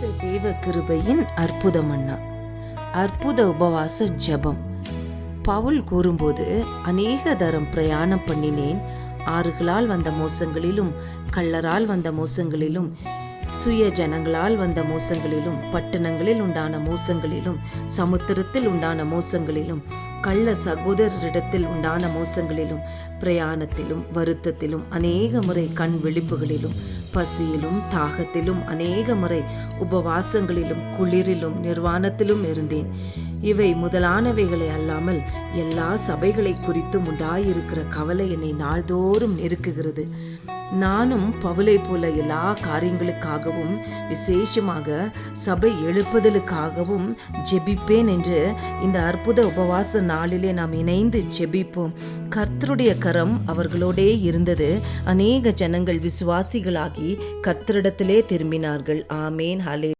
தேவ கிருபையின் அற்புத மன்னா. அற்புத உபவாச ஜெபம். பவுல் கூறும்போது, அநேக தரம் பிரயாணம் பண்ணினேன். ஆறுகளால் வந்த மோசங்களிலும், கள்ளரால் வந்த மோசங்களிலும், சுய ஜனங்களால் வந்த மோசங்களிலும், பட்டணங்களில் உண்டான மோசங்களிலும், சமுத்திரத்தில் உண்டான மோசங்களிலும், கள்ள சகோதரரிடத்தில் உண்டான மோசங்களிலும், பிரயாணத்திலும், வருத்தத்திலும், அநேக முறை கண் விழிப்புகளிலும், பசியிலும், தாகத்திலும், அநேக முறை உபவாசங்களிலும், குளிரிலும், நிர்வாணத்திலும் இருந்தேன். இவை முதலானவைகளை அல்லாமல் எல்லா சபைகளை குறித்தும் உண்டாயிருக்கிற கவலை என்னை நாள்தோறும் நெருக்குகிறது. நானும் பவுலை போல எல்லா காரியங்களுக்காகவும், விசேஷமாக சபை எழுப்புதலுக்காகவும் ஜெபிப்பேன் என்று இந்த அற்புத உபவாச நாளிலே நாம் இணைந்து ஜெபிப்போம். கர்த்தருடைய கரம் அவர்களோடே இருந்தது. அநேக ஜனங்கள் விசுவாசிகளாகி கர்த்தரிடத்திலே திரும்பினார்கள். ஆமேன். ஹல்லேலூயா.